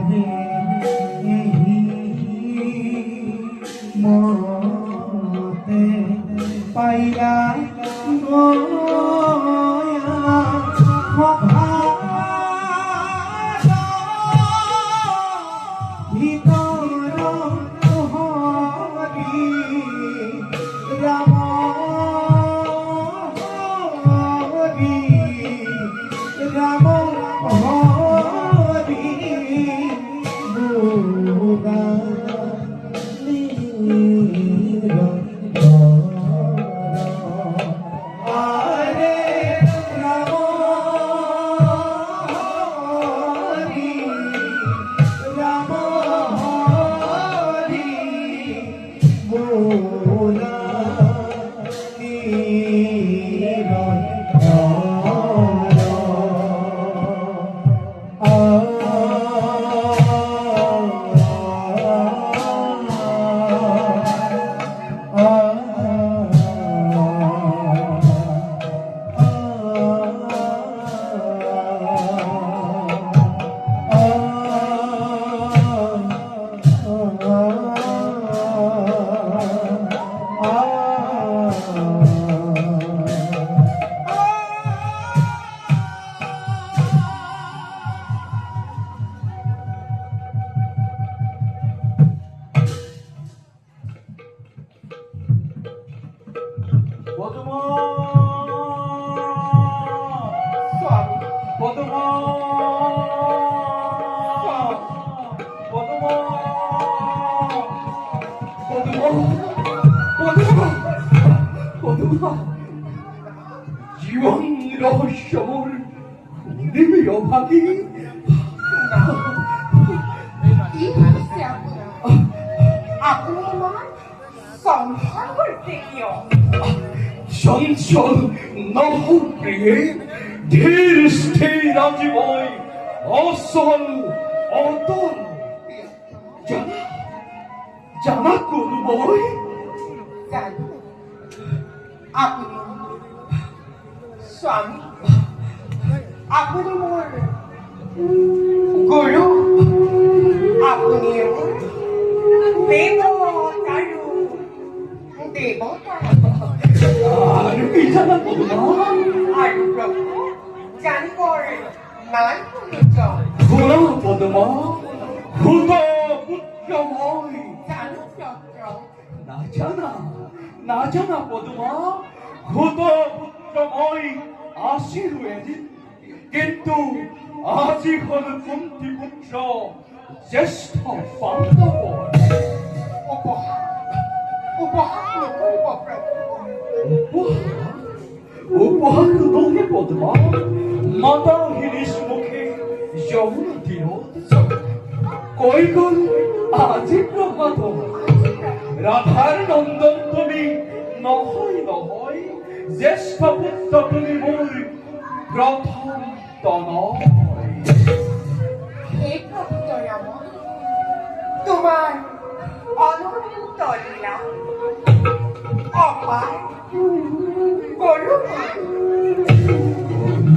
আজি মতে পাইলা জীবন রহস্যময় দেবী অভাগী চঞ্চল নভপ্রিয়ে ধীর স্থির রাজিময় অসল অতল জানা জানা কোন বই আপনি স্বামী আপনি মোর গুরু আপনি মোর দেবতারু দেবতা আর কি জানা পদ্মা আর প্রভু জানিবর নাই ঘোর পদ্মা ভূত পুত্রময় জানো চক্র না জানা না জানা পদ্মা ভূত পুত্রময় আসি রয়েছে কিন্তু আজি হল কুন্তি পুত্র জ্যেষ্ঠ পাণ্ডব উপহার উপহার করব প্রভু উপহার নহে পদ্মা মাতা হিরিস মুখে যমুনা তীর কই গল আজি প্রভাত রাধার নন্দন তুমি নহই নহই জ্যেষ্ঠ পুত্র তুমি মোর প্রথম তনয় হে প্রভু দয়াম তোমার অনন্ত লীলা অপার করুণা